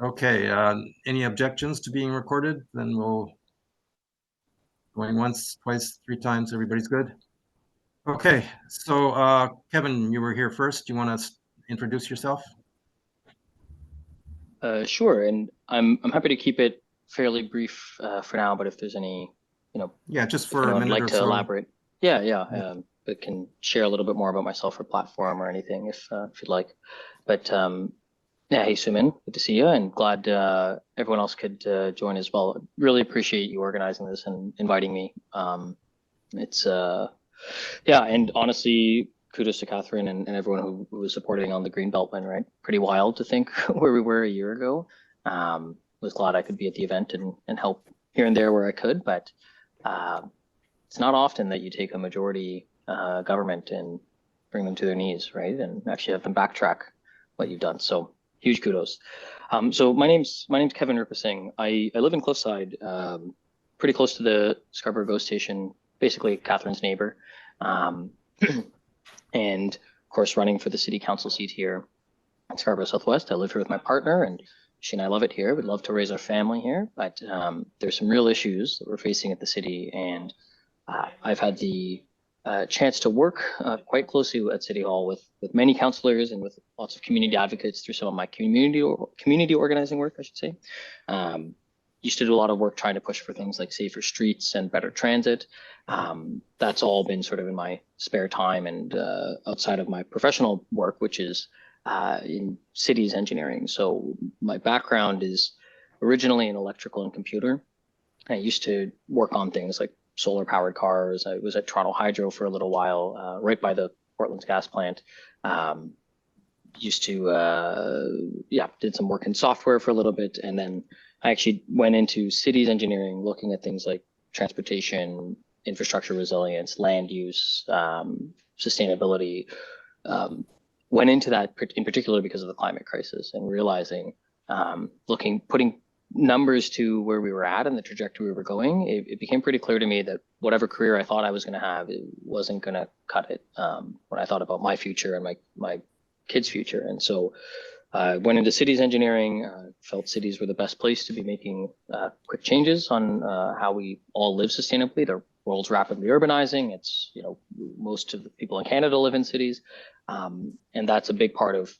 Okay, any objections to being recorded? Then we'll going once, twice, three times. Everybody's good. Okay, so Kevin, you were here first. Do you want to introduce yourself? Sure, and I'm happy to keep it fairly brief for now. But if there's any, Yeah, just if for a anyone would minute like or to so. elaborate, yeah, but can share a little bit more about myself or platform or anything if you'd like. But yeah, hey Sumin, good to see you, and glad everyone else could join as well. Really appreciate you organizing this and inviting me. It's Yeah, and honestly, kudos to Catherine and everyone who was supporting on the Green Beltline, right? Pretty wild to think where we were a year ago. Was glad I could be at the event and help here and there where I could, but uh, it's not often that you take a majority government and bring them to their knees, right? And actually have them backtrack what you've done. So huge kudos. So my name's Kevin Rupasinghe. I live in Cliffside, pretty close to the Scarborough GO station, basically Catherine's neighbor. Um, and of course, running for the city council seat here in Scarborough Southwest. I live here with my partner, and she and I love it here. We'd love to raise our family here, but there's some real issues that we're facing at the city, and I've had the chance to work quite closely at City Hall with many councillors and with lots of community advocates through some of my community organizing work, I should say. Um, Used to do a lot of work trying to push for things like safer streets and better transit. That's all been sort of in my spare time and outside of my professional work, which is in cities engineering. So my background is originally in electrical and computer. I used to work on things like solar powered cars. I was at Toronto Hydro for a little while, right by the Portland's gas plant. Um, Used to yeah, did some work in software for a little bit, and then I actually went into cities engineering, looking at things like transportation, infrastructure resilience, land use, sustainability. um, Went into that in particular because of the climate crisis and realizing, putting numbers to where we were at and the trajectory we were going, it became pretty clear to me that whatever career I thought I was going to have, it wasn't going to cut it when I thought about my future and my kids' future. And so I went into cities engineering, felt cities were the best place to be making quick changes on how we all live sustainably. The world's rapidly urbanizing. It's, most of the people in Canada live in cities. And that's a big part of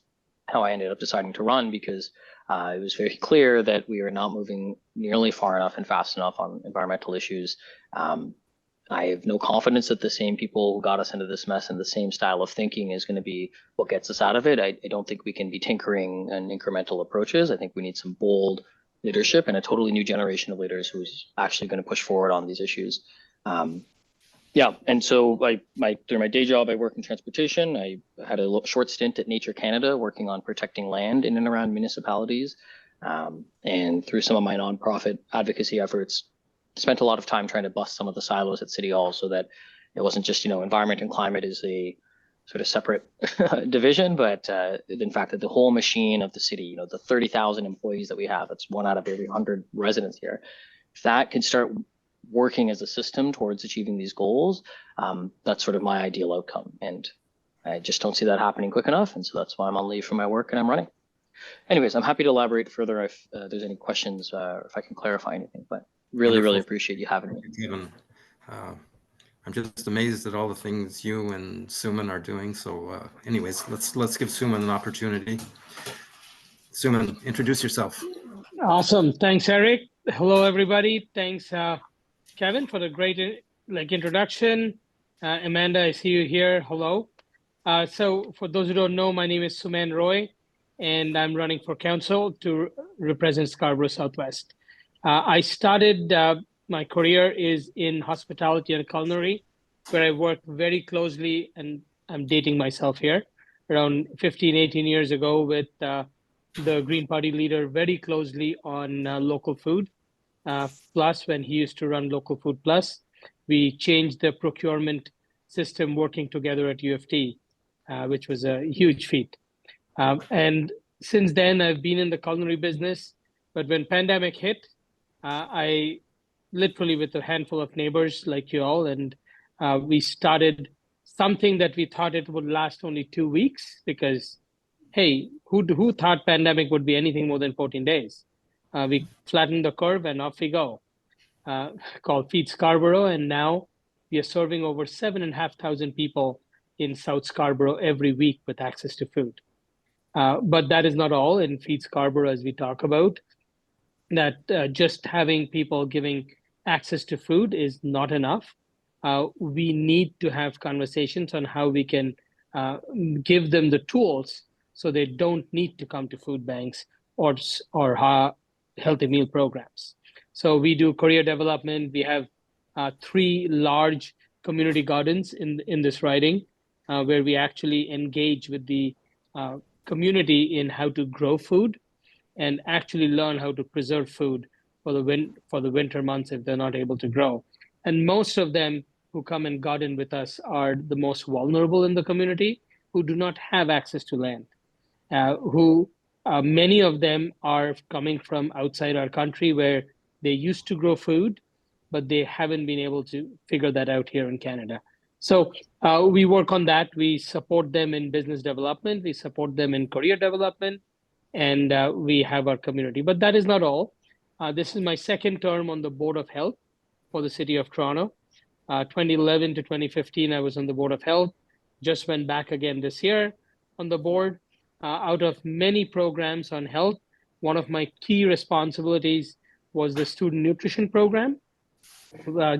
how I ended up deciding to run, because it was very clear that we are not moving nearly far enough and fast enough on environmental issues. Um, I have no confidence that the same people who got us into this mess and the same style of thinking is going to be what gets us out of it. I don't think we can be tinkering and incremental approaches. I think we need some bold leadership and a totally new generation of leaders who's actually going to push forward on these issues. Um, yeah, and so through my day job, I work in transportation. I had a short stint at Nature Canada working on protecting land in and around municipalities. And through some of my nonprofit advocacy efforts, spent a lot of time trying to bust some of the silos at City Hall so that it wasn't just, environment and climate is a sort of separate division, but in fact, that the whole machine of the city, the 30,000 employees that we have, that's one out of every 100 residents here. If that can start working as a system towards achieving these goals, that's sort of my ideal outcome. And I just don't see that happening quick enough. And so that's why I'm on leave from my work and I'm running. Anyways, I'm happy to elaborate further if there's any questions, if I can clarify anything, but really, Wonderful. really appreciate you having me. Kevin. I'm just amazed at all the things you and Suman are doing. So anyways, let's give Suman an opportunity. Suman, introduce yourself. Awesome. Thanks, Eric. Hello, everybody. Thanks, Kevin, for the great introduction. Amanda, I see you here. Hello. So for those who don't know, my name is Suman Roy, and I'm running for council to represent Scarborough Southwest. I started, my career is in hospitality and culinary, where I worked very closely, and I'm dating myself here, around 15, 18 years ago with the Green Party leader very closely on local food. Plus, when he used to run Local Food Plus, we changed the procurement system working together at UFT, which was a huge feat. And since then, I've been in the culinary business. But when pandemic hit, I literally with a handful of neighbors like you all, and we started something that we thought it would last only 2 weeks because, hey, who thought pandemic would be anything more than 14 days? We flattened the curve and off we go. Called Feed Scarborough, and now we are serving over 7,500 people in South Scarborough every week with access to food. But that is not all in Feed Scarborough, as we talk about, that just having people giving access to food is not enough. We need to have conversations on how we can give them the tools so they don't need to come to food banks or healthy meal programs. So we do career development. We have 3 large community gardens in this riding, where we actually engage with the community in how to grow food and actually learn how to preserve food for the winter months if they're not able to grow. And most of them who come and garden with us are the most vulnerable in the community, who do not have access to land, who many of them are coming from outside our country where they used to grow food, but they haven't been able to figure that out here in Canada. So we work on that. We support them in business development. We support them in career development, and we have our community. But that is not all. This is my second term on the Board of Health for the City of Toronto. 2011 to 2015, I was on the Board of Health. Just went back again this year on the board. Out of many programs on health, one of my key responsibilities was the student nutrition program,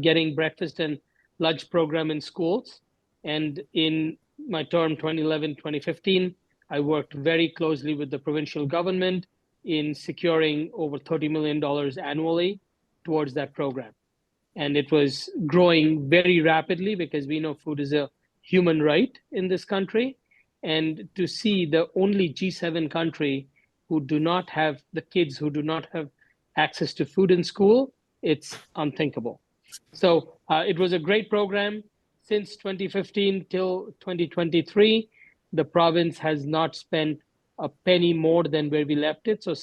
getting breakfast and lunch program in schools. And in my term 2011-2015, I worked very closely with the provincial government in securing over $30 million annually towards that program. And it was growing very rapidly because we know food is a human right in this country. And to see the only G7 country who do not have the kids who do not have access to food in school, it's unthinkable. So it was a great program. Since 2015 till 2023, the province has not spent a penny more than where we left it. So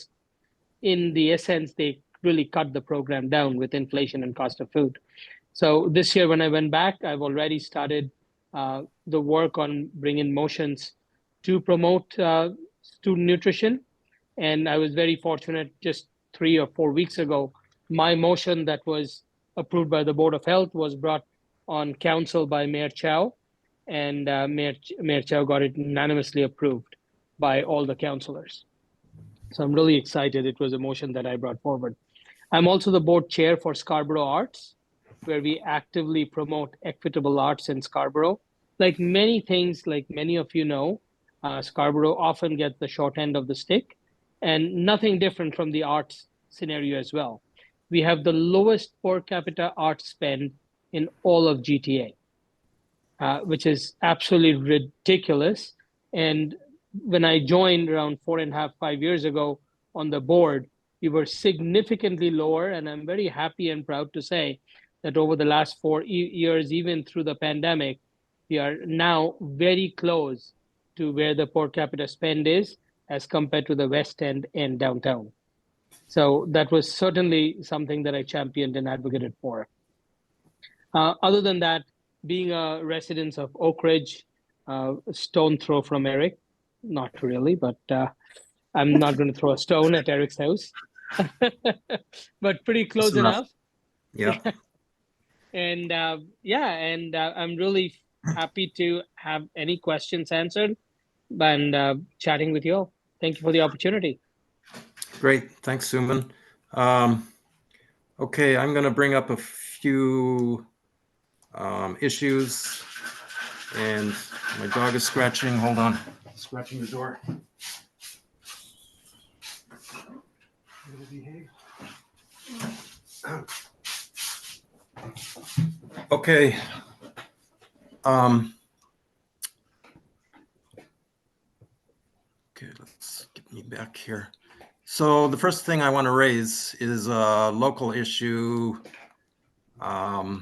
in the essence, they really cut the program down with inflation and cost of food. So this year, when I went back, I've already started the work on bringing motions to promote student nutrition. And I was very fortunate just 3 or 4 weeks ago, my motion that was approved by the Board of Health was brought on council by Mayor Chow, and Mayor Chow got it unanimously approved by all the councillors. So I'm really excited. It was a motion that I brought forward. I'm also the board chair for Scarborough Arts, where we actively promote equitable arts in Scarborough. Like many things, like many of you know, Scarborough often gets the short end of the stick, and nothing different from the arts scenario as well. We have the lowest per capita art spend in all of GTA, which is absolutely ridiculous. And when I joined around 4.5, 5 years ago on the board, we were significantly lower. And I'm very happy and proud to say that over the last 4 years, even through the pandemic, we are now very close to where the per capita spend is as compared to the West End and downtown. So that was certainly something that I championed and advocated for. Other than that, being a resident of Oak Ridge, stone throw from Eric, not really, but I'm not going to throw a stone at Eric's house, but pretty close enough. Yeah. And I'm really happy to have any questions answered and chatting with you all. Thank you for the opportunity. Great. Thanks, Suman. Okay, I'm going to bring up a few issues, and my dog is scratching. Hold on. Scratching the door. Okay. Okay, let's get me back here. So the first thing I want to raise is a local issue. As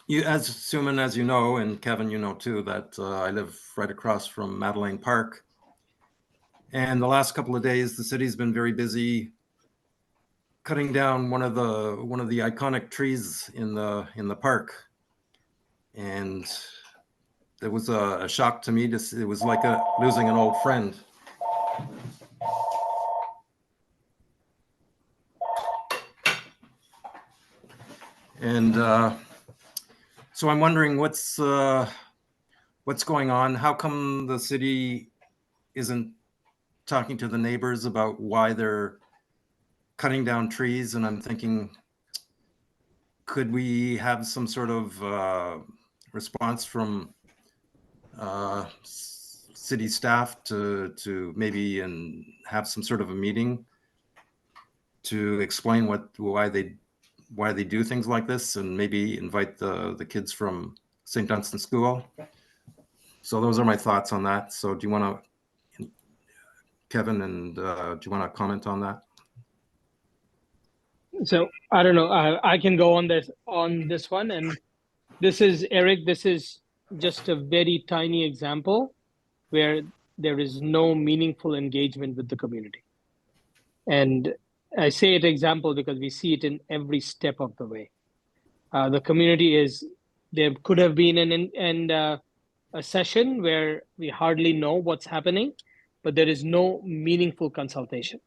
Suman, as you know, and Kevin, you know too, that I live right across from Madeleine Park. And the last couple of days, the city's been very busy cutting down one of the iconic trees in the park. And it was a shock to me. It was like losing an old friend. And so I'm wondering what's going on. How come the city isn't talking to the neighbors about why they're cutting down trees? And I'm thinking, could we have some sort of response from city staff to maybe and have some sort of a meeting to explain why they do things like this, and maybe invite the kids from St. Dunstan School? So those are my thoughts on that. So do you want to, Kevin, and do you want to comment on that? So I don't know. I can go on this one, and this is Eric. This is just a very tiny example where there is no meaningful engagement with the community. And I say it example because we see it in every step of the way. The community there could have been a session where we hardly know what's happening, but there is no meaningful consultation.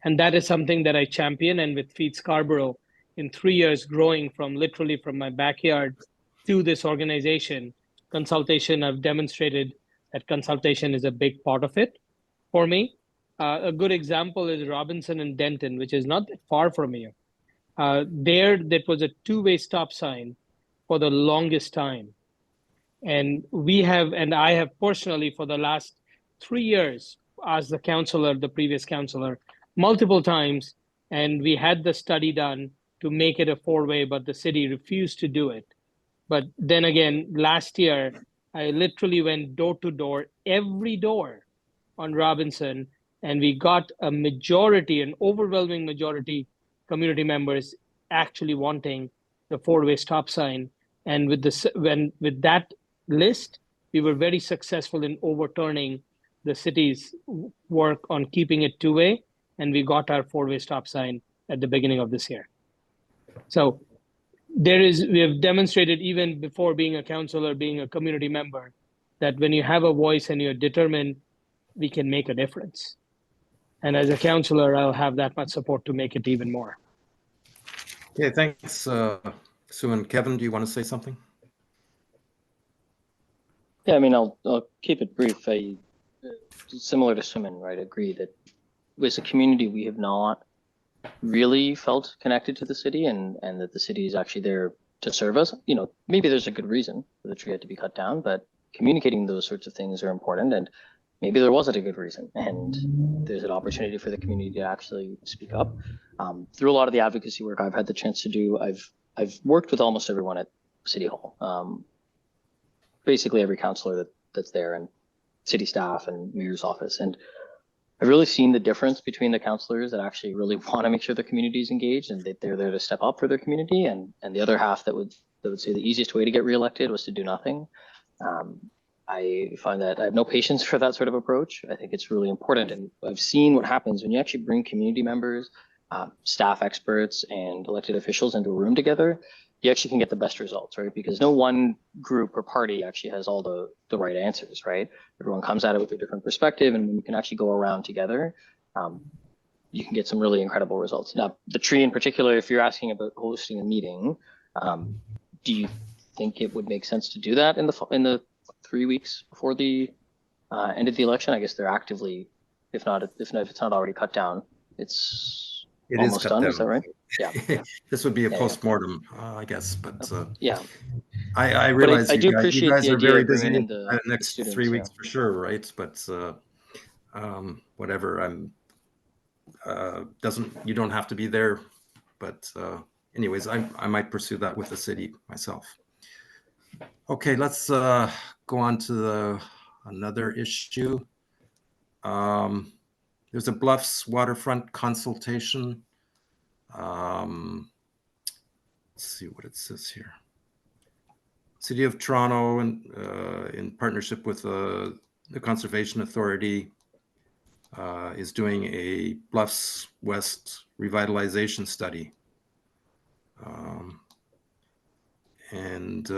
And that is something that I champion. And with Feed Scarborough, in 3 years growing literally from my backyard to this organization, consultation, I've demonstrated that consultation is a big part of it for me. A good example is Robinson and Denton, which is not far from here. That was a two-way stop sign for the longest time. And I have personally, for the last 3 years, asked the previous counselor, multiple times, and we had the study done to make it a four-way, but the city refused to do it. But then again, last year, I literally went door to door, every door on Robinson, and we got an overwhelming majority community members actually wanting the four-way stop sign. And with that list, we were very successful in overturning the city's work on keeping it two-way, and we got our four-way stop sign at the beginning of this year. So we have demonstrated, even before being a councillor, being a community member, that when you have a voice and you're determined, we can make a difference. And as a councillor, I'll have that much support to make it even more. Okay, thanks, Sue. And Kevin, do you want to say something? Yeah, I mean, I'll keep it brief. Similar to Suman, right? Agree that as a community, we have not really felt connected to the city, and that the city is actually there to serve us. You know, maybe there's a good reason for the tree had to be cut down, but communicating those sorts of things are important, and maybe there wasn't a good reason, and there's an opportunity for the community to actually speak up. Through a lot of the advocacy work I've had the chance to do, I've worked with almost everyone at City Hall. Basically every councillor that's there, and city staff and mayor's office. And I've really seen the difference between the councillors that actually really want to make sure the community is engaged and that they're there to step up for their community, and the other half that would say the easiest way to get reelected was to do nothing. I find that I have no patience for that sort of approach. I think it's really important, and I've seen what happens when you actually bring community members, staff experts, and elected officials into a room together. You actually can get the best results, right? Because no one group or party actually has all the right answers, right? Everyone comes at it with a different perspective, and when you can actually go around together, you can get some really incredible results. Now, the tree in particular, if you're asking about hosting a meeting, do you think it would make sense to do that in the 3 weeks before the end of the election? I guess they're actively, if it's not already cut down, it's almost done. Is that right? Yeah. This would be a postmortem, I guess, but yeah. I realize I do appreciate you guys the are idea very of busy bringing in in the next students, 3 weeks for sure, right? But whatever, you don't have to be there, but anyways, I might pursue that with the city myself. Okay, let's go on to another issue. There's a Bluffs waterfront consultation. Let's see what it says here. City of Toronto, in partnership with the Conservation Authority, is doing a Bluffs West revitalization study. And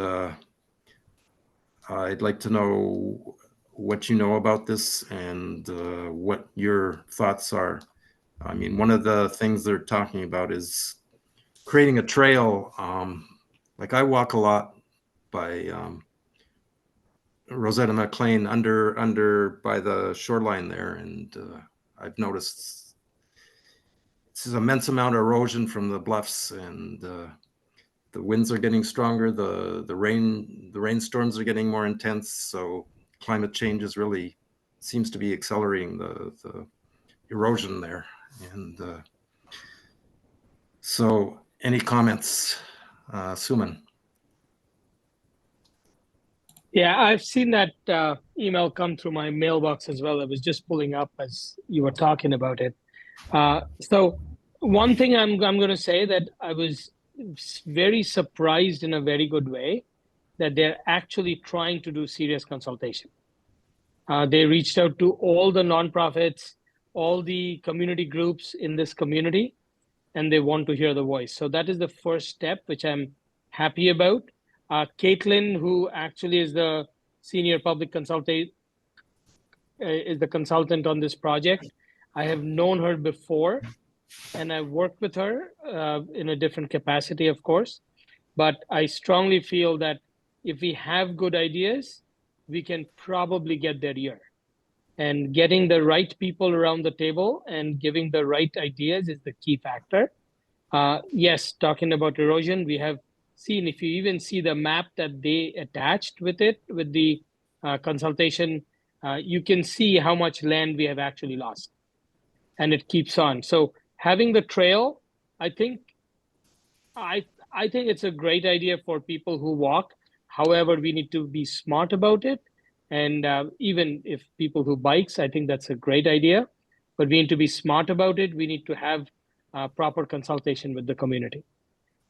I'd like to know what you know about this and what your thoughts are. I mean, one of the things they're talking about is creating a trail. Like I walk a lot by Rosetta McLean under by the shoreline there, and I've noticed this is immense amount of erosion from the bluffs, and the winds are getting stronger. The rainstorms are getting more intense. So climate change is really seems to be accelerating the erosion there. And so, any comments, Suman? Yeah, I've seen that email come through my mailbox as well. I was just pulling up as you were talking about it. So one thing I'm going to say that I was very surprised in a very good way that they're actually trying to do serious consultation. They reached out to all the nonprofits, all the community groups in this community, and they want to hear the voice. So that is the first step, which I'm happy about. Caitlin, who actually is the senior public consultant, is the consultant on this project. I have known her before, and I've worked with her in a different capacity, of course. But I strongly feel that if we have good ideas, we can probably get there here. And getting the right people around the table and giving the right ideas is the key factor. Yes, talking about erosion, we have seen, if you even see the map that they attached with it, with the consultation, you can see how much land we have actually lost. And it keeps on. So having the trail, I think it's a great idea for people who walk. However, we need to be smart about it. And even if people who bikes, I think that's a great idea. But we need to be smart about it. We need to have proper consultation with the community.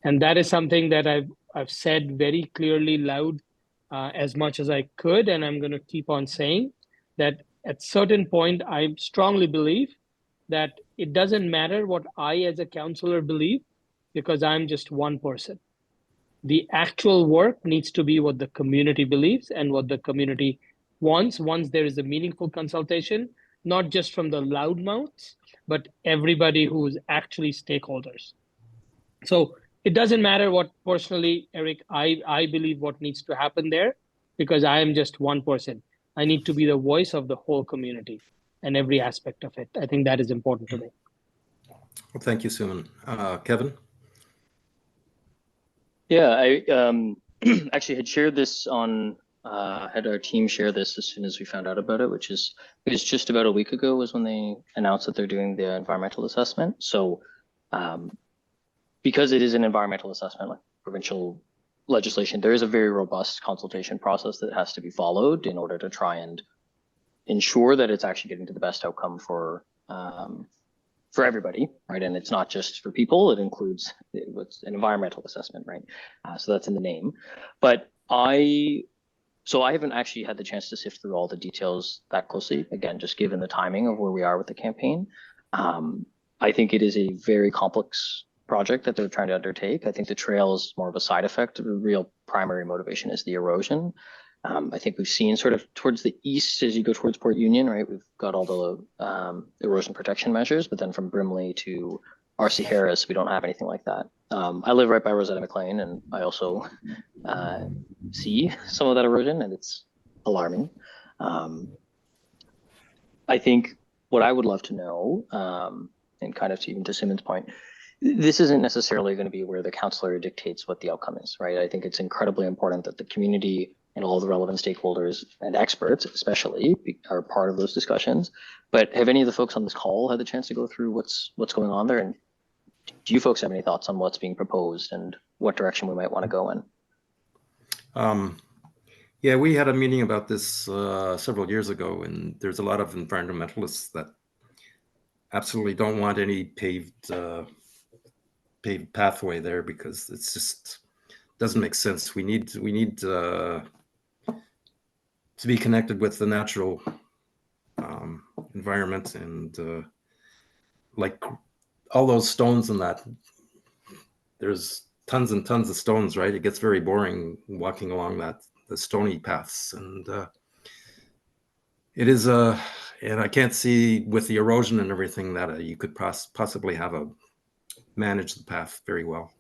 And that is something that I've said very clearly, loud, as much as I could. And I'm going to keep on saying that at certain point, I strongly believe that it doesn't matter what I as a counselor believe, because I'm just one person. The actual work needs to be what the community believes and what the community wants once there is a meaningful consultation, not just from the loudmouths, but everybody who's actually stakeholders. So it doesn't matter what personally, Eric, I believe what needs to happen there, because I am just one person. I need to be the voice of the whole community and every aspect of it. I think that is important to me. Well, thank you, Suman. Kevin? Yeah, I actually had shared this on, had our team share this as soon as we found out about it, which is, it was just about a week ago was when they announced that they're doing the environmental assessment. So because it is an environmental assessment, like provincial legislation, there is a very robust consultation process that has to be followed in order to try and ensure that it's actually getting to the best outcome for everybody, right? And it's not just for people, it includes what's an environmental assessment, right? So that's in the name. But I haven't actually had the chance to sift through all the details that closely, again, just given the timing of where we are with the campaign. I think it is a very complex project that they're trying to undertake. I think the trail is more of a side effect. The real primary motivation is the erosion. I think we've seen sort of towards the east as you go towards Port Union, right? We've got all the erosion protection measures, but then from Brimley to R.C. Harris, we don't have anything like that. I live right by Rosetta McLean, and I also see some of that erosion, and it's alarming. I think what I would love to know, and kind of even to Simon's point, this isn't necessarily going to be where the counselor dictates what the outcome is, right? I think it's incredibly important that the community and all the relevant stakeholders and experts especially are part of those discussions. But have any of the folks on this call had the chance to go through what's going on there? And do you folks have any thoughts on what's being proposed and what direction we might want to go in? Yeah, we had a meeting about this several years ago, and there's a lot of environmentalists that absolutely don't want any paved pathway there because it's just doesn't make sense. We need to be connected with the natural environment, and like all those stones and that. There's tons and tons of stones, right? It gets very boring walking along that the stony paths, and it is and I can't see with the erosion and everything that you could possibly have manage the path very well.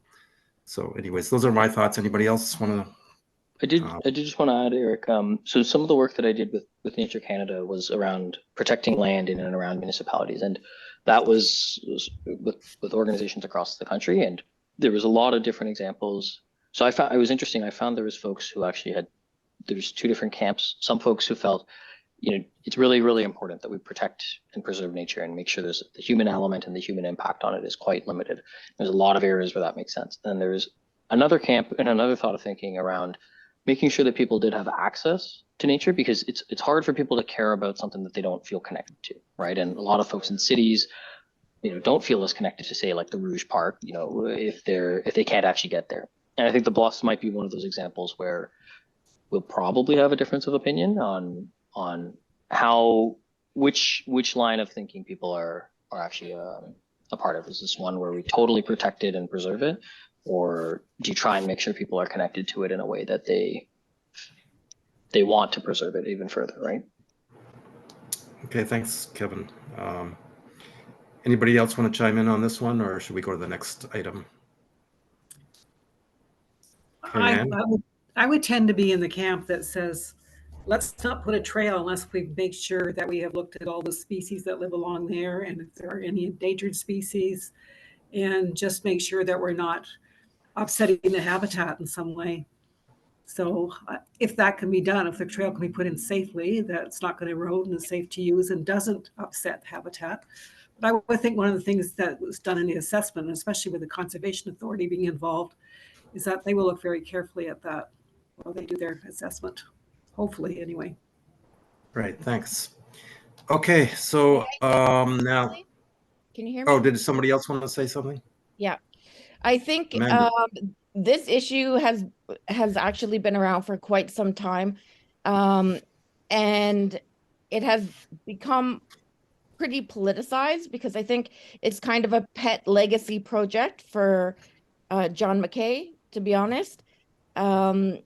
So anyways, those are my thoughts. Anybody else want to? I did just want to add, Eric. So some of the work that I did with Nature Canada was around protecting land in and around municipalities, and that was with organizations across the country. And there was a lot of different examples. So I found it was interesting. I found there was folks who actually there's two different camps. Some folks who felt, it's really, really important that we protect and preserve nature and make sure there's the human element and the human impact on it is quite limited. There's a lot of areas where that makes sense. And there's another camp and another thought of thinking around making sure that people did have access to nature, because it's hard for people to care about something that they don't feel connected to, right? And a lot of folks in cities, don't feel as connected to, say, like the Rouge Park, if they can't actually get there. And I think the Bluffs might be one of those examples where we'll probably have a difference of opinion on which line of thinking people are actually a part of. Is this one where we totally protect it and preserve it? Or do you try and make sure people are connected to it in a way that they want to preserve it even further, right? Okay, thanks, Kevin. Anybody else want to chime in on this one, or should we go to the next item? I would tend to be in the camp that says, let's not put a trail unless we make sure that we have looked at all the species that live along there and if there are any endangered species, and just make sure that we're not upsetting the habitat in some way. So if that can be done, if the trail can be put in safely, that's not going to erode and is safe to use and doesn't upset habitat. But I would think one of the things that was done in the assessment, especially with the Conservation Authority being involved, is that they will look very carefully at that while they do their assessment. Hopefully, anyway. Right, thanks. Okay, so now. Can you hear me? Oh, did somebody else want to say something? Yeah. I think this issue has actually been around for quite some time, and it has become pretty politicized because I think it's kind of a pet legacy project for John McKay, to be honest. And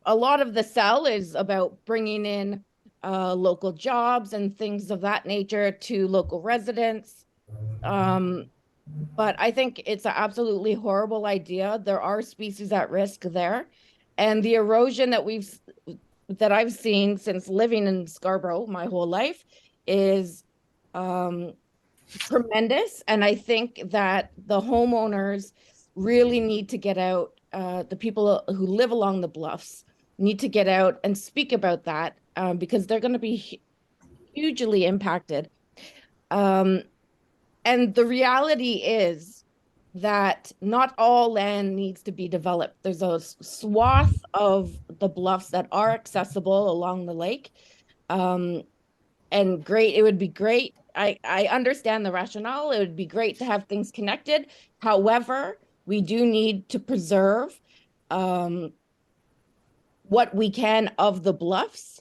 a lot of the sell is about bringing in local jobs and things of that nature to local residents. But I think it's an absolutely horrible idea. There are species at risk there, and the erosion that I've seen since living in Scarborough my whole life is tremendous. And I think that the homeowners really need to get out. The people who live along the bluffs need to get out and speak about that because they're going to be hugely impacted. And the reality is that not all land needs to be developed. There's a swath of the bluffs that are accessible along the lake. And it would be great. I understand the rationale. It would be great to have things connected. However, we do need to preserve what we can of the bluffs,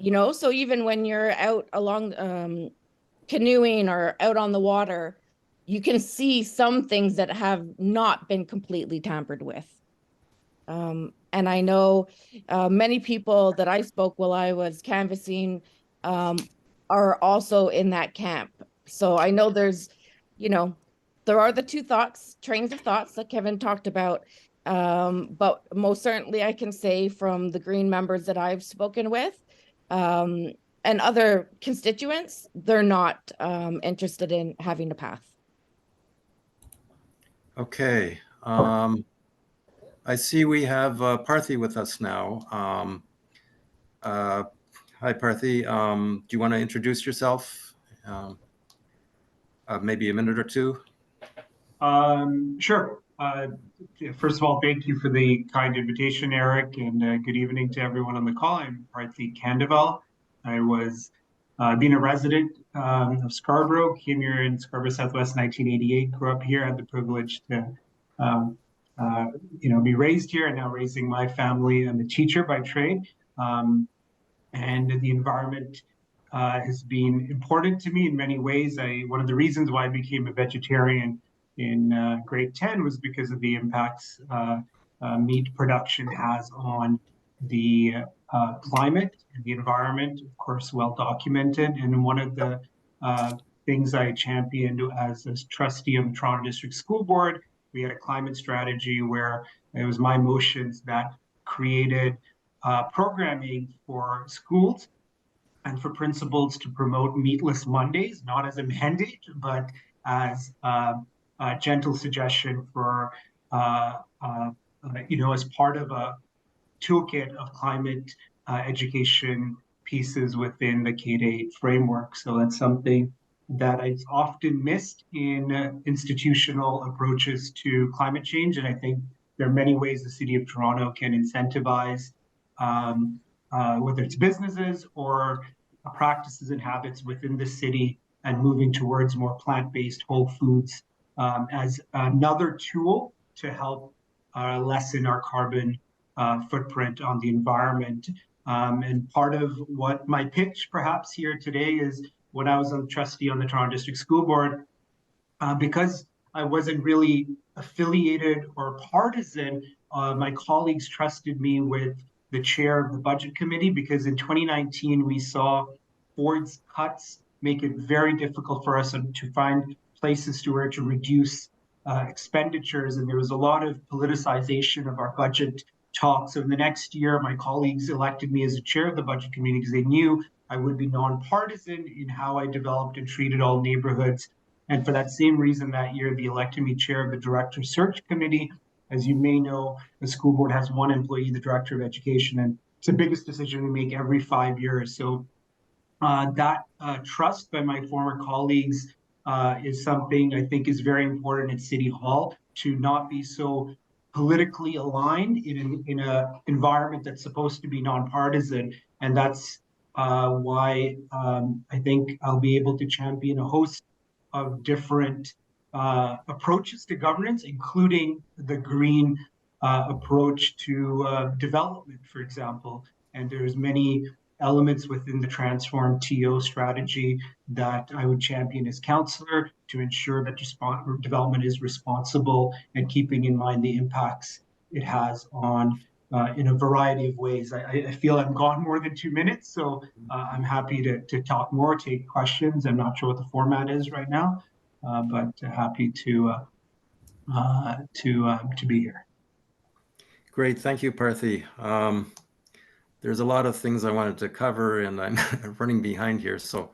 so even when you're out along canoeing or out on the water, you can see some things that have not been completely tampered with. And I know many people that I spoke while I was canvassing are also in that camp. So I know there's, there are the two trains of thoughts that Kevin talked about. But most certainly I can say from the Green members that I've spoken with, and other constituents, they're not interested in having a path. Okay. I see we have Parthy with us now. Hi, Parthy. Do you want to introduce yourself? Maybe a minute or two? Sure. First of all, thank you for the kind invitation, Eric, and good evening to everyone on the call. I'm Parthy Candidates. I was being a resident of Scarborough, came here in Scarborough Southwest in 1988, grew up here, had the privilege to be raised here, and now raising my family. I'm a teacher by trade, and the environment has been important to me in many ways. One of the reasons why I became a vegetarian in grade 10 was because of the impacts meat production has on the climate and the environment, of course, well documented. And one of the things I championed as a trustee of the Toronto District School Board, we had a climate strategy where it was my motions that created programming for schools and for principals to promote Meatless Mondays, not as a mandate, but as a gentle suggestion for, as part of a toolkit of climate education pieces within the K-8 framework. So that's something that I've often missed in institutional approaches to climate change. And I think there are many ways the City of Toronto can incentivize whether it's businesses or practices and habits within the city and moving towards more plant-based whole foods as another tool to help lessen our carbon footprint on the environment. And part of what my pitch perhaps here today is when I was a trustee on the Toronto District School Board, because I wasn't really affiliated or partisan, my colleagues trusted me with the chair of the budget committee, because in 2019 we saw Ford's cuts make it very difficult for us to find places to where to reduce expenditures, and there was a lot of politicization of our budget talk. So in the next year, my colleagues elected me as the chair of the budget committee because they knew I would be nonpartisan in how I developed and treated all neighborhoods. And for that same reason, that year, they elected me chair of the director search committee. As you may know, the school board has one employee, the director of education, and it's the biggest decision we make every 5 years. So that trust by my former colleagues is something I think is very important at City Hall, to not be so politically aligned in an environment that's supposed to be nonpartisan. And that's why I think I'll be able to champion a host of different approaches to governance, including the green approach to development, for example. And there's many elements within the Transform TO strategy that I would champion as councillor to ensure that development is responsible and keeping in mind the impacts it has on in a variety of ways. I feel I've gone more than 2 minutes, so I'm happy to talk more, take questions. I'm not sure what the format is right now, but happy to be here. Great, thank you, Parthy. There's a lot of things I wanted to cover, and I'm running behind here, so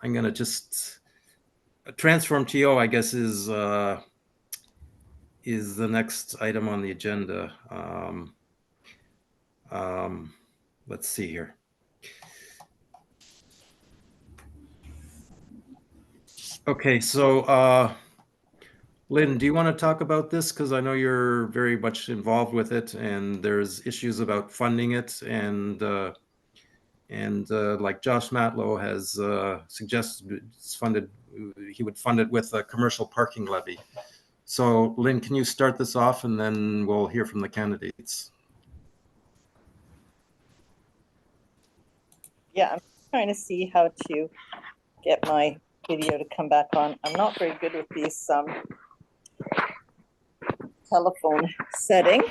I'm going to just Transform TO, I guess, is the next item on the agenda. Let's see here. Okay, so Lynn, do you want to talk about this? Because I know you're very much involved with it, and there's issues about funding it, and like Josh Matlow has suggested, he would fund it with a commercial parking levy. So Lynn, can you start this off, and then we'll hear from the candidates. Yeah, I'm trying to see how to get my video to come back on. I'm not very good with these telephone setting,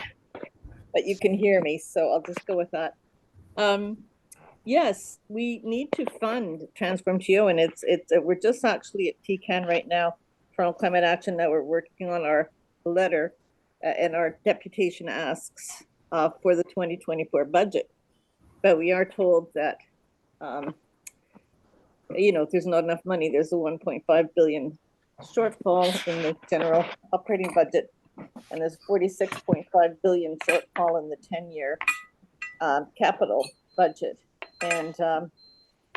but you can hear me, so I'll just go with that. Yes, we need to fund Transform TO, and it's we're just actually at TCAN right now, Toronto Climate Action, that we're working on our letter, and our deputation asks for the 2024 budget. But we are told that there's not enough money. There's a 1.5 billion shortfall in the general operating budget, and there's 46.5 billion shortfall in the 10-year capital budget. And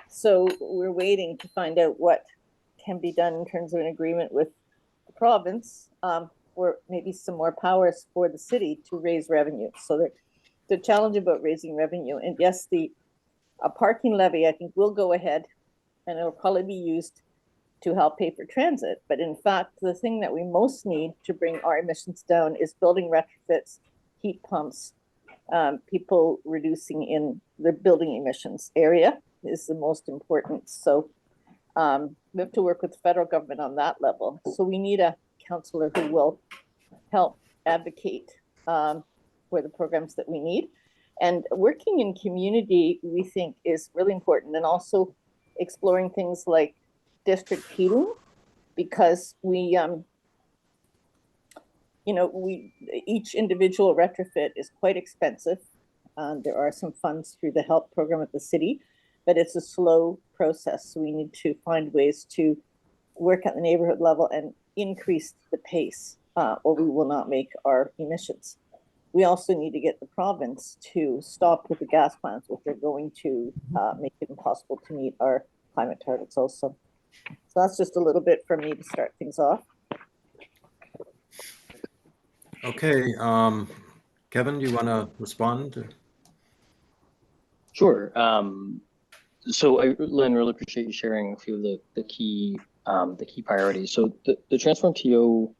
so we're waiting to find out what can be done in terms of an agreement with the province, or maybe some more powers for the city to raise revenue. So the challenge about raising revenue, and yes, a parking levy, I think, will go ahead, and it'll probably be used to help pay for transit. But in fact, the thing that we most need to bring our emissions down is building retrofits, heat pumps, people reducing in the building emissions area is the most important. So we have to work with the federal government on that level. So we need a counselor who will help advocate for the programs that we need. And working in community, we think, is really important, and also exploring things like district heating, because we, each individual retrofit is quite expensive. There are some funds through the HELP program at the city, but it's a slow process. So we need to find ways to work at the neighborhood level and increase the pace, or we will not make our emissions. We also need to get the province to stop with the gas plants, which are going to make it impossible to meet our climate targets also. So that's just a little bit for me to start things off. Okay, Kevin, do you want to respond? Sure. So Lynn, really appreciate you sharing a few of the key priorities. So the Transform TO,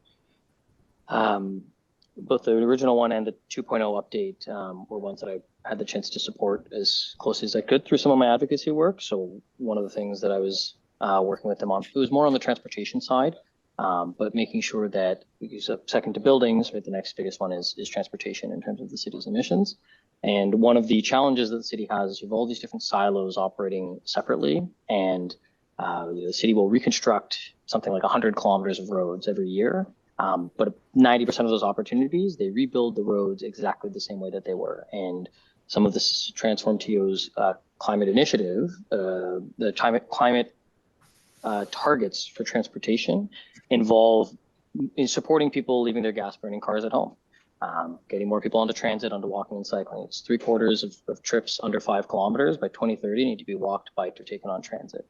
both the original one and the 2.0 update were ones that I had the chance to support as closely as I could through some of my advocacy work. So one of the things that I was working with them on, it was more on the transportation side, but making sure that we use a second to buildings, right? The next biggest one is transportation in terms of the city's emissions. And one of the challenges that the city has is you have all these different silos operating separately, and the city will reconstruct something like 100 kilometers of roads every year. But 90% of those opportunities, they rebuild the roads exactly the same way that they were. And some of this Transform TO's climate initiative, the climate targets for transportation involve in supporting people leaving their gas burning cars at home, getting more people onto transit, onto walking and cycling. It's 3/4 of trips under 5 kilometers by 2030 need to be walked, biked, or taken on transit.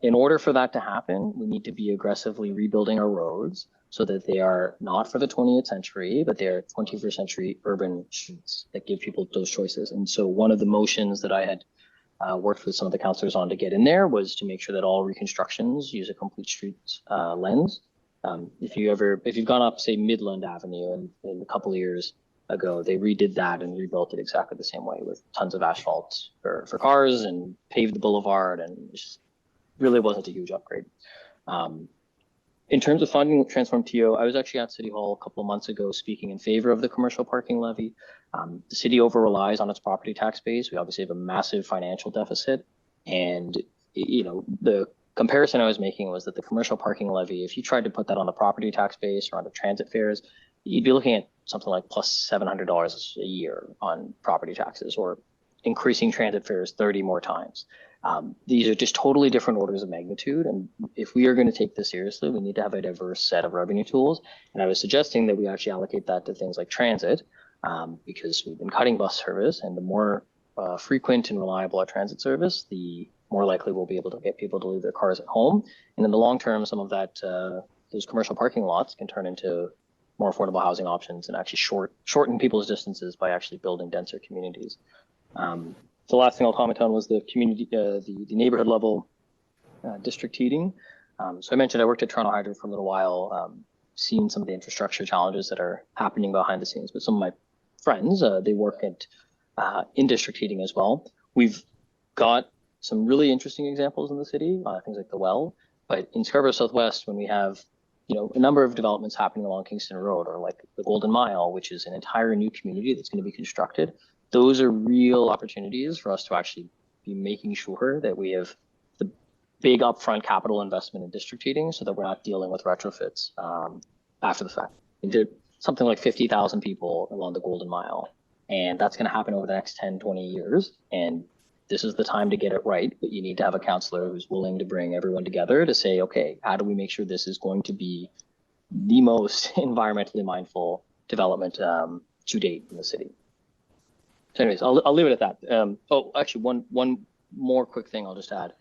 In order for that to happen, we need to be aggressively rebuilding our roads so that they are not for the 20th century, but they're 21st century urban streets that give people those choices. And so one of the motions that I had worked with some of the councillors on to get in there was to make sure that all reconstructions use a complete streets lens. If you've gone up, say, Midland Avenue in a couple of years ago, they redid that and rebuilt it exactly the same way with tons of asphalt for cars and paved the boulevard, and it just really wasn't a huge upgrade. In terms of funding Transform TO, I was actually at City Hall a couple of months ago speaking in favor of the commercial parking levy. The city over relies on its property tax base. We obviously have a massive financial deficit, and the comparison I was making was that the commercial parking levy, if you tried to put that on the property tax base or on the transit fares, you'd be looking at something like plus $700 a year on property taxes, or increasing transit fares 30 more times. These are just totally different orders of magnitude. And if we are going to take this seriously, we need to have a diverse set of revenue tools. And I was suggesting that we actually allocate that to things like transit, because we've been cutting bus service, and the more frequent and reliable our transit service, the more likely we'll be able to get people to leave their cars at home. And in the long term, some of that, those commercial parking lots can turn into more affordable housing options and actually shorten people's distances by actually building denser communities. The last thing I'll comment on was the community, the neighborhood level district heating. So I mentioned I worked at Toronto Hydro for a little while, seeing some of the infrastructure challenges that are happening behind the scenes. But some of my friends, they work at in district heating as well. We've got some really interesting examples in the city, things like the Well. But in Scarborough Southwest, when we have a number of developments happening along Kingston Road, or like the Golden Mile, which is an entire new community that's going to be constructed, those are real opportunities for us to actually be making sure that we have the big upfront capital investment in district heating, so that we're not dealing with retrofits after the fact. We did something like 50,000 people along the Golden Mile, and that's going to happen over the next 10, 20 years. And this is the time to get it right, but you need to have a councillor who's willing to bring everyone together to say, okay, how do we make sure this is going to be the most environmentally mindful development to date in the city? So anyways, I'll leave it at that. Actually, one more quick thing I'll just add.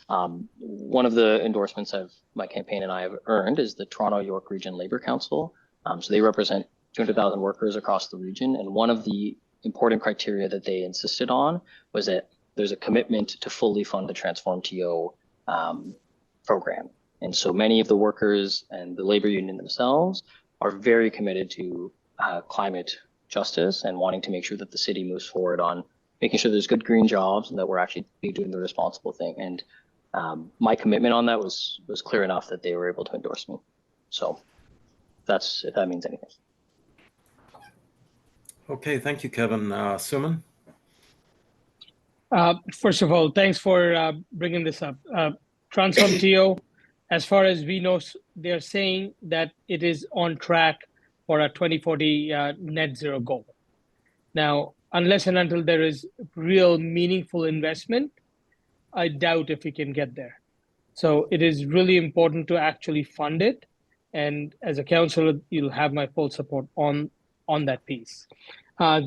One of the endorsements my campaign and I have earned is the Toronto York Region Labour Council. So they represent 200,000 workers across the region. And one of the important criteria that they insisted on was that there's a commitment to fully fund the Transform TO program. And so many of the workers and the labor union themselves are very committed to climate justice and wanting to make sure that the city moves forward on making sure there's good green jobs and that we're actually doing the responsible thing. And my commitment on that was clear enough that they were able to endorse me. So if that means anything. Okay, thank you, Kevin. Suman? First of all, thanks for bringing this up. Transform TO, as far as we know, they're saying that it is on track for a 2040 net zero goal. Now, unless and until there is real meaningful investment, I doubt if we can get there. So it is really important to actually fund it. And as a councillor, you'll have my full support on that piece.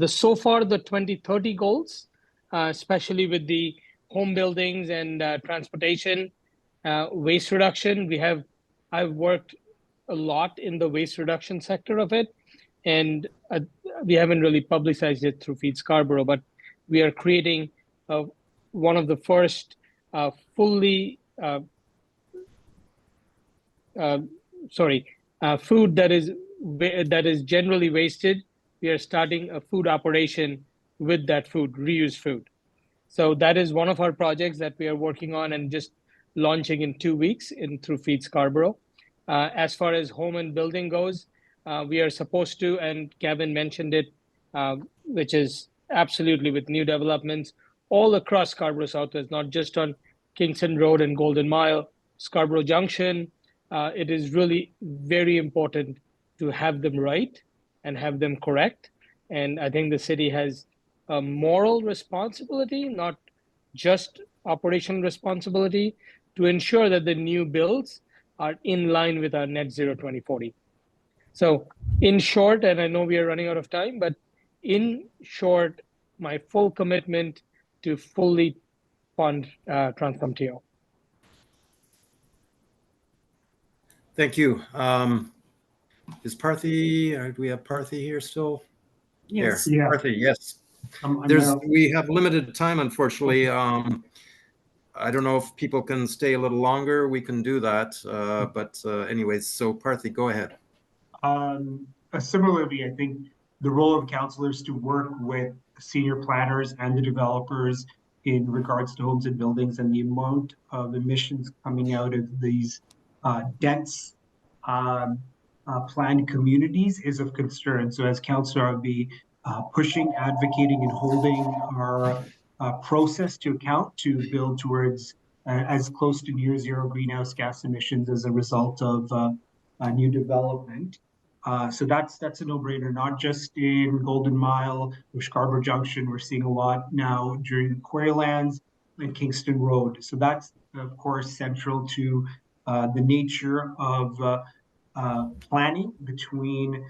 So far, the 2030 goals, especially with the home buildings and transportation, waste reduction, I've worked a lot in the waste reduction sector of it. And we haven't really publicized it through Feed Scarborough, but we are creating one of the first food that is generally wasted. We are starting a food operation with that food, reused food. So that is one of our projects that we are working on and just launching in 2 weeks through Feed Scarborough. As far as home and building goes, we are supposed to, and Kevin mentioned it, which is absolutely with new developments all across Scarborough Southwest, not just on Kingston Road and Golden Mile, Scarborough Junction. It is really very important to have them right and have them correct. And I think the city has a moral responsibility, not just operational responsibility, to ensure that the new builds are in line with our net zero 2040. So in short, and I know we are running out of time, but in short, my full commitment to fully fund Transcom TO. Thank you. Is Parthy, do we have Parthy here still? Yes. Here. Yeah. Parthy, yes. We have limited time, unfortunately. I don't know if people can stay a little longer. We can do that. But anyways, so Parthy, go ahead. Similarly, I think the role of councillors to work with senior planners and the developers in regards to homes and buildings and the amount of emissions coming out of these dense planned communities is of concern. So as councillor, I'll be pushing, advocating, and holding our process to account to build towards as close to near zero greenhouse gas emissions as a result of new development. So that's a no-brainer, not just in Golden Mile or Scarborough Junction. We're seeing a lot now during Quarrylands and Kingston Road. So that's, of course, central to the nature of planning between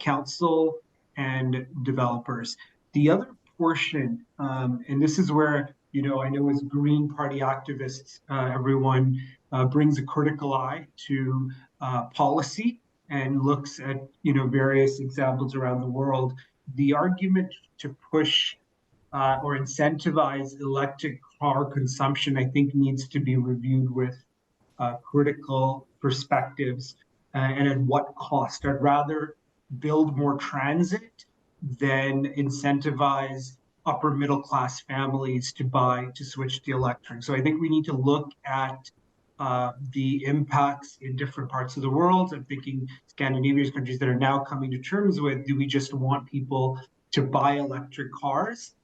council and developers. The other portion, and this is where, I know as Green Party activists, everyone brings a critical eye to policy and looks at, various examples around the world. The argument to push or incentivize electric car consumption, I think, needs to be reviewed with critical perspectives and at what cost. I'd rather build more transit than incentivize upper middle class families to switch to electric. So I think we need to look at the impacts in different parts of the world. I'm thinking Scandinavian countries that are now coming to terms with, do we just want people to buy electric cars?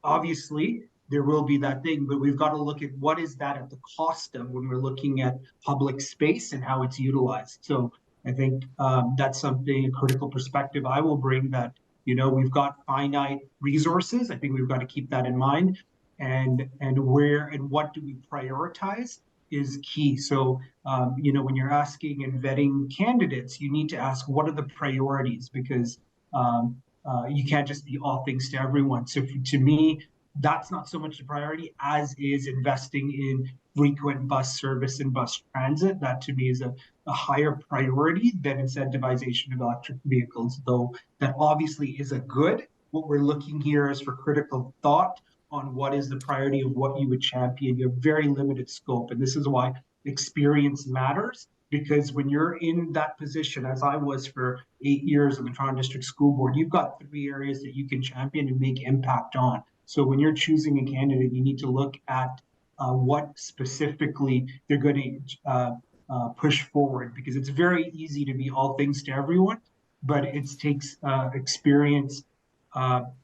Obviously, there will be that thing, but we've got to look at what is that at the cost of when we're looking at public space and how it's utilized. So I think that's something, a critical perspective I will bring, that, we've got finite resources. I think we've got to keep that in mind, and where and what do we prioritize is key. So, when you're asking and vetting candidates, you need to ask, what are the priorities? Because you can't just be all things to everyone. So to me, that's not so much the priority as is investing in frequent bus service and bus transit. That to me is a higher priority than incentivization of electric vehicles, though that obviously is a good. What we're looking here is for critical thought on what is the priority of what you would champion. You have very limited scope, and this is why experience matters, because when you're in that position, as I was for 8 years in the Toronto District School Board, you've got 3 areas that you can champion and make impact on. So when you're choosing a candidate, you need to look at what specifically they're going to push forward, because it's very easy to be all things to everyone, but it takes experienced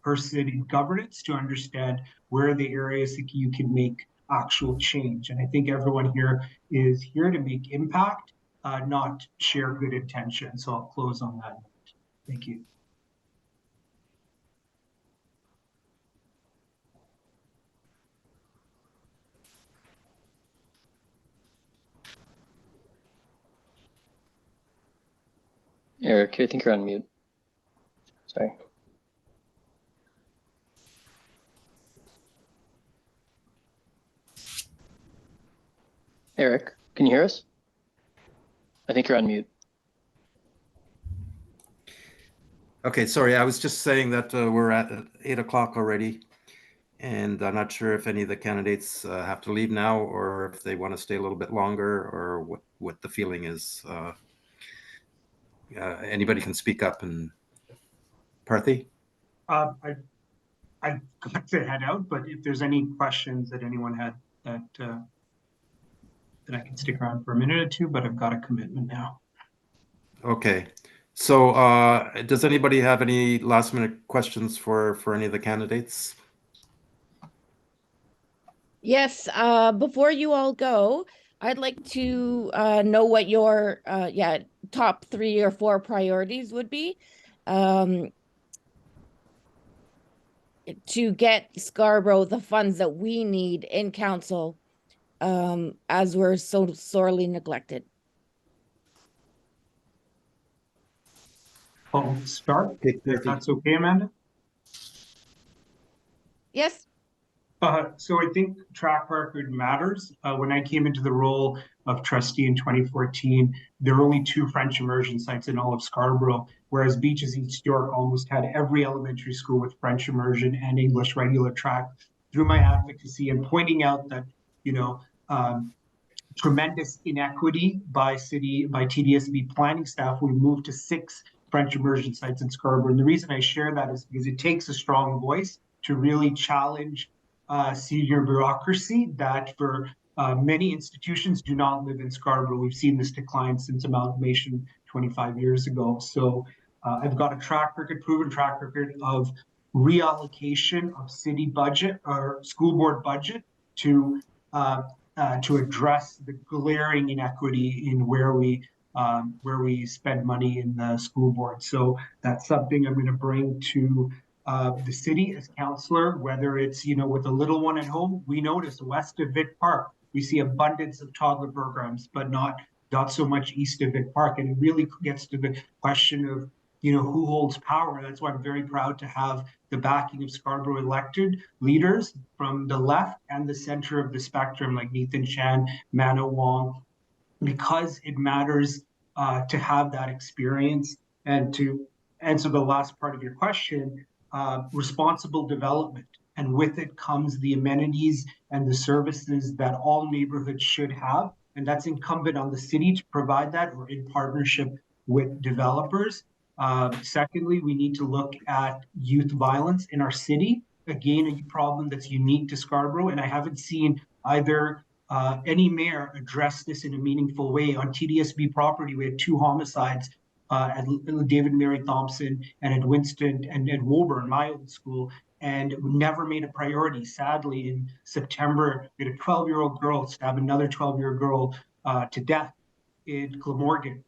person in governance to understand where are the areas that you can make actual change. And I think everyone here is here to make impact, not share good intention. So I'll close on that note. Thank you. Eric, I think you're on mute. Sorry. Eric, can you hear us? I think you're on mute. Okay, sorry, I was just saying that we're at 8 o'clock already, and I'm not sure if any of the candidates have to leave now or if they want to stay a little bit longer, or what the feeling is. Anybody can speak up. And Parthy? I got to head out, but if there's any questions that anyone had that I can stick around for a minute or two, but I've got a commitment now. Okay. So does anybody have any last minute questions for any of the candidates? Yes, before you all go, I'd like to know what your top 3 or 4 priorities would be to get Scarborough the funds that we need in council as we're so sorely neglected. I'll start, Okay, if that's okay, Amanda. Yes. So I think track record matters. When I came into the role of trustee in 2014, there were only 2 French immersion sites in all of Scarborough, whereas Beaches East York almost had every elementary school with French immersion and English regular track. Through my advocacy and pointing out that, tremendous inequity by TDSB planning staff, we moved to 6 French immersion sites in Scarborough. And the reason I share that is because it takes a strong voice to really challenge senior bureaucracy that for many institutions do not live in Scarborough. We've seen this decline since amalgamation 25 years ago. So I've got a proven track record of reallocation of city budget or school board budget to address the glaring inequity in where we spend money in the school board. So that's something I'm going to bring to the city as councillor, whether it's, with a little one at home. We notice west of Vic Park, we see abundance of toddler programs, but not so much east of Vic Park. And it really gets to the question of, who holds power. That's why I'm very proud to have the backing of Scarborough elected leaders from the left and the center of the spectrum, like Nathan Chan, Mano Wong, because it matters to have that experience. And to answer the last part of your question, responsible development. And with it comes the amenities and the services that all neighborhoods should have. And that's incumbent on the city to provide that, or in partnership with developers. Secondly, we need to look at youth violence in our city. Again, a problem that's unique to Scarborough. And I haven't seen either any mayor address this in a meaningful way. On TDSB property, we had 2 homicides at David Mary Thompson and at Winston and at Woburn, my old school, and we never made a priority. Sadly, in September, we had a 12-year-old girl stab another 12-year-old girl to death in Glamorgan.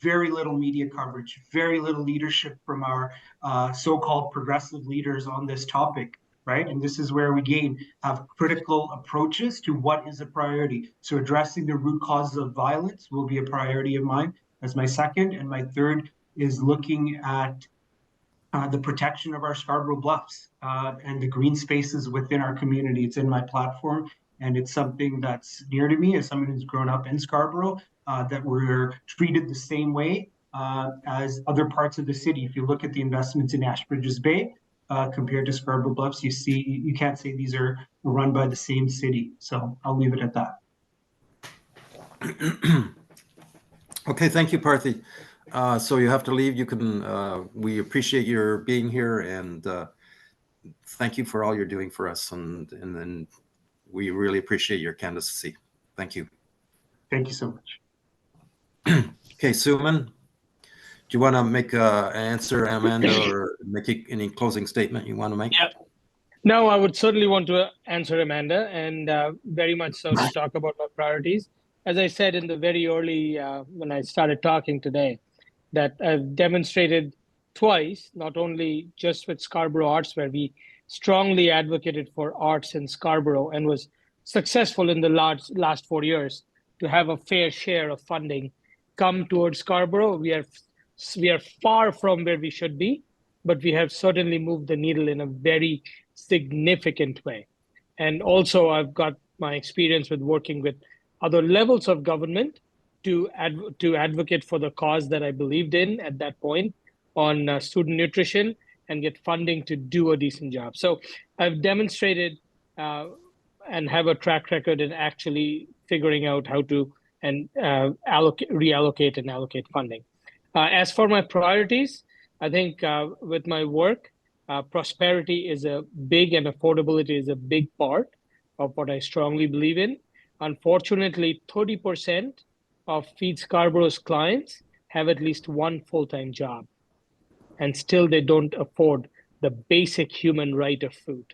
Very little media coverage, very little leadership from our so-called progressive leaders on this topic, right? And this is where we have critical approaches to what is a priority. So addressing the root causes of violence will be a priority of mine as my second. And my third is looking at the protection of our Scarborough Bluffs and the green spaces within our community. It's in my platform, and it's something that's near to me as someone who's grown up in Scarborough, that we're treated the same way as other parts of the city. If you look at the investments in Ashbridges Bay compared to Scarborough Bluffs, you can't say these are run by the same city. So I'll leave it at that. Okay, thank you, Parthy. So you have to leave. You can. We appreciate your being here, and thank you for all you're doing for us. And then we really appreciate your candidacy. Thank you. Thank you so much. Okay, Suman, do you want to make an answer, Amanda, or make any closing statement you want to make? Yeah. No, I would certainly want to answer Amanda, and very much so to talk about my priorities. As I said in the very early, when I started talking today, that I've demonstrated twice, not only just with Scarborough Arts, where we strongly advocated for arts in Scarborough and was successful in the last 4 years to have a fair share of funding come towards Scarborough. We are far from where we should be, but we have certainly moved the needle in a very significant way. And also, I've got my experience with working with other levels of government to advocate for the cause that I believed in at that point on student nutrition and get funding to do a decent job. So I've demonstrated and have a track record in actually figuring out how to and reallocate and allocate funding. As for my priorities, I think with my work, prosperity is a big and affordability is a big part of what I strongly believe in. Unfortunately, 30% of Feed Scarborough's clients have at least one full-time job, and still they don't afford the basic human right of food.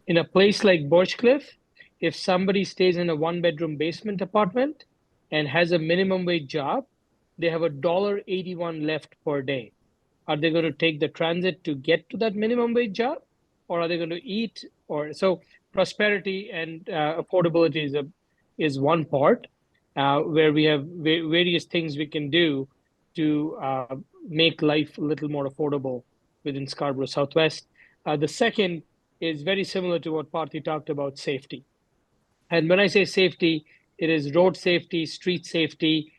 In a place like Birchcliff, if somebody stays in a one-bedroom basement apartment and has a minimum wage job, they have $1.81 left per day. Are they going to take the transit to get to that minimum wage job, or are they going to eat? Or so prosperity and affordability is one part where we have various things we can do to make life a little more affordable within Scarborough Southwest. The second is very similar to what Parthy talked about, safety. And when I say safety, it is road safety, street safety,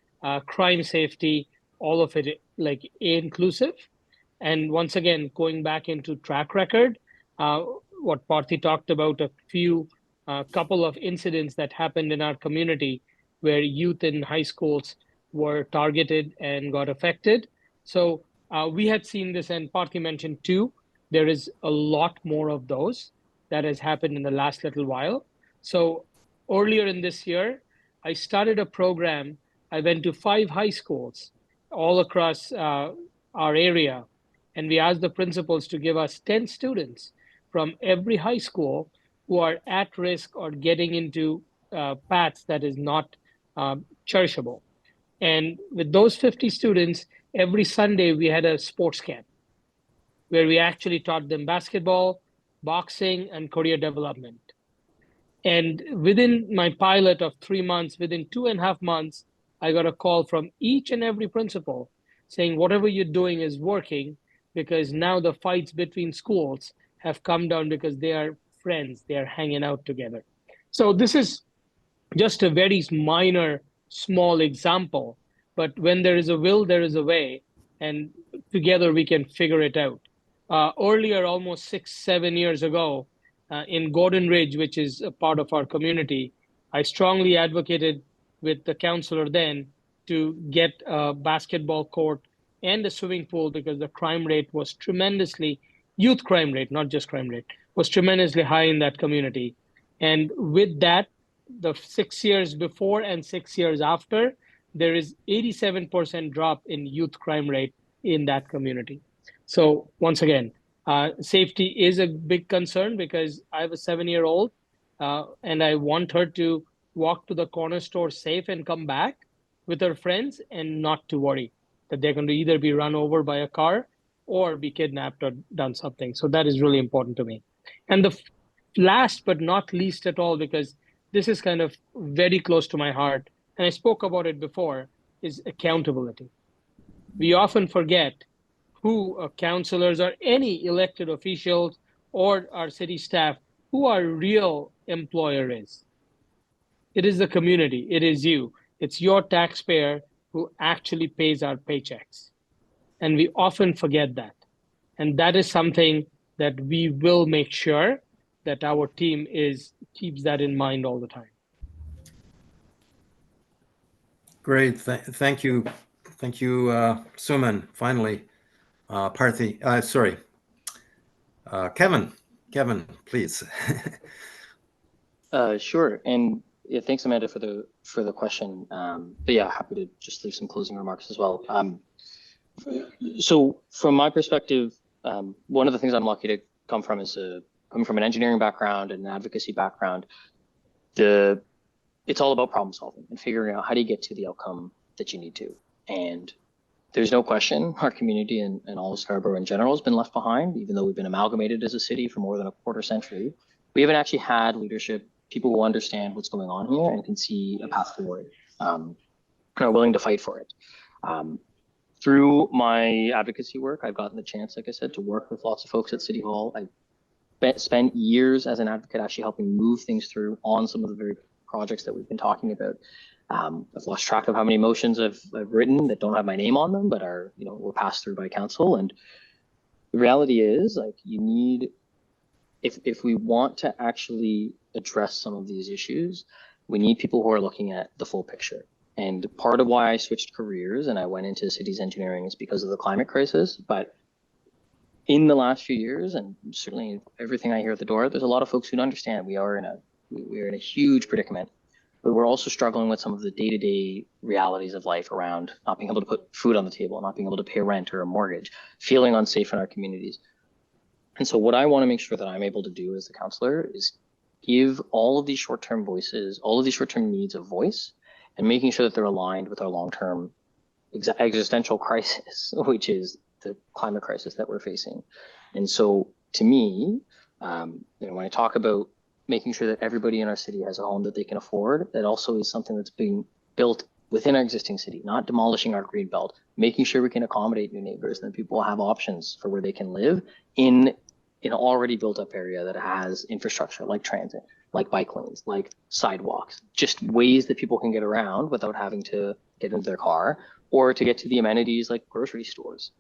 crime safety, all of it like inclusive. And once again, going back into track record, what Parthy talked about, a couple of incidents that happened in our community where youth in high schools were targeted and got affected. So we had seen this, and Parthy mentioned too, there is a lot more of those that has happened in the last little while. So earlier in this year, I started a program. I went to 5 high schools all across our area, and we asked the principals to give us 10 students from every high school who are at risk or getting into paths that is not cherishable. And with those 50 students, every Sunday we had a sports camp where we actually taught them basketball, boxing, and career development. And within my pilot of 3 months, within 2.5 months, I got a call from each and every principal saying, whatever you're doing is working, because now the fights between schools have come down because they are friends, they are hanging out together. So this is just a very minor, small example, but when there is a will, there is a way, and together we can figure it out. Earlier, almost 6-7 years ago, in Gordon Ridge, which is a part of our community, I strongly advocated with the councillor then to get a basketball court and a swimming pool, because the crime rate was tremendously, youth crime rate, not just crime rate, was tremendously high in that community. And with that, the 6 years before and 6 years after, there is 87% drop in youth crime rate in that community. So once again, safety is a big concern, because I have a 7-year-old and I want her to walk to the corner store safe and come back with her friends and not to worry that they're going to either be run over by a car or be kidnapped or done something. So that is really important to me. And the last but not least at all, because this is kind of very close to my heart, and I spoke about it before, is accountability. We often forget who councillors or any elected officials or our city staff, who our real employer is. It is the community. It is you. It's your taxpayer who actually pays our paychecks. And we often forget that. And that is something that we will make sure that our team keeps that in mind all the time. Great. Thank you. Thank you, Suman. Finally, Parthy, sorry. Kevin, please. Sure. And yeah, thanks, Amanda, for the for the question. But yeah, happy to just leave some closing remarks as well. So from my perspective, one of the things I'm lucky to come from is coming from an engineering background and an advocacy background. It's all about problem solving and figuring out how do you get to the outcome that you need to. And there's no question our community and all of Scarborough in general has been left behind, even though we've been amalgamated as a city for more than a quarter century. We haven't actually had leadership, people who understand what's going on here and can see a path forward, and are willing to fight for it. Through my advocacy work, I've gotten the chance, like I said, to work with lots of folks at City Hall. I spent years as an advocate actually helping move things through on some of the very projects that we've been talking about. I've lost track of how many motions I've written that don't have my name on them, but are, were passed through by council. And the reality is, like, you need, if we want to actually address some of these issues, we need people who are looking at the full picture. And part of why I switched careers and I went into cities engineering is because of the climate crisis. But in the last few years, and certainly everything I hear at the door, there's a lot of folks who understand we are in a huge predicament. But we're also struggling with some of the day-to-day realities of life around not being able to put food on the table, not being able to pay rent or a mortgage, feeling unsafe in our communities. And so what I want to make sure that I'm able to do as the councillor is give all of these short-term voices, all of these short-term needs a voice, and making sure that they're aligned with our long-term existential crisis, which is the climate crisis that we're facing. And so to me, when I talk about making sure that everybody in our city has a home that they can afford, that also is something that's being built within our existing city, not demolishing our green belt, making sure we can accommodate new neighbors and that people have options for where they can live in an already built up area that has infrastructure like transit, like bike lanes, like sidewalks, just ways that people can get around without having to get into their car, or to get to the amenities like grocery stores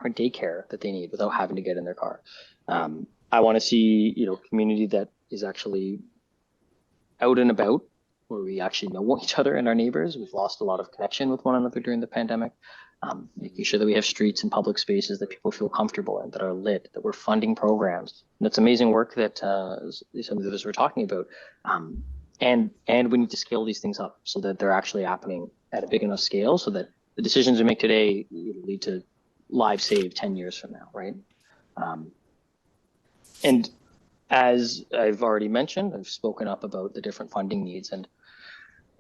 or daycare that they need without having to get in their car. I want to see, community that is actually out and about, where we actually know each other and our neighbors. We've lost a lot of connection with one another during the pandemic. Making sure that we have streets and public spaces that people feel comfortable in, that are lit, that we're funding programs. And it's amazing work that some of us were talking about. And we need to scale these things up so that they're actually happening at a big enough scale so that the decisions we make today lead to lives saved 10 years from now, right? And as I've already mentioned, I've spoken up about the different funding needs. And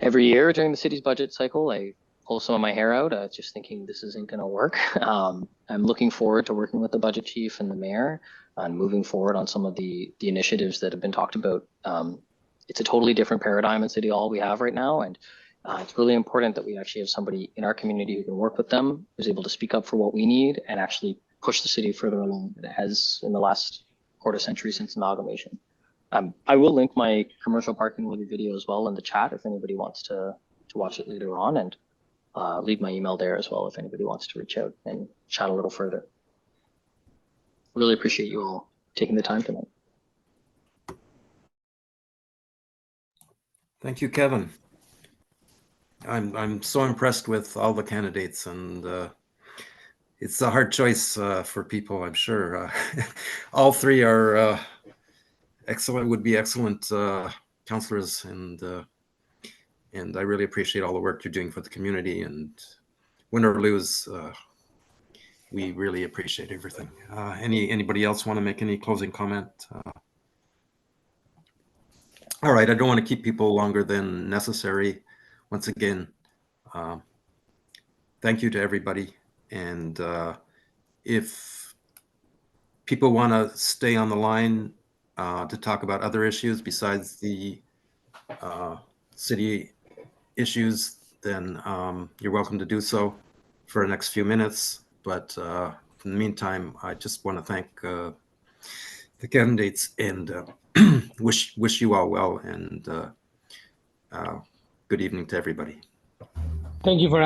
every year during the city's budget cycle, I pull some of my hair out, just thinking this isn't going to work. I'm looking forward to working with the budget chief and the mayor on moving forward on some of the initiatives that have been talked about. It's a totally different paradigm in City Hall we have right now. And it's really important that we actually have somebody in our community who can work with them, who's able to speak up for what we need and actually push the city further along than it has in the last quarter century since amalgamation. I will link my commercial parking lobby video as well in the chat if anybody wants to watch it later on, and leave my email there as well if anybody wants to reach out and chat a little further. Really appreciate you all taking the time tonight. Thank you, Kevin. I'm so impressed with all the candidates, and it's a hard choice for people, I'm sure. All three are excellent, would be excellent councillors, and I really appreciate all the work you're doing for the community. And win or lose, we really appreciate everything. Anybody else want to make any closing comment? All right, I don't want to keep people longer than necessary. Once again, thank you to everybody. And if people want to stay on the line to talk about other issues besides the city issues, then you're welcome to do so for the next few minutes. But in the meantime, I just want to thank the candidates and wish you all well, and good evening to everybody. Thank you for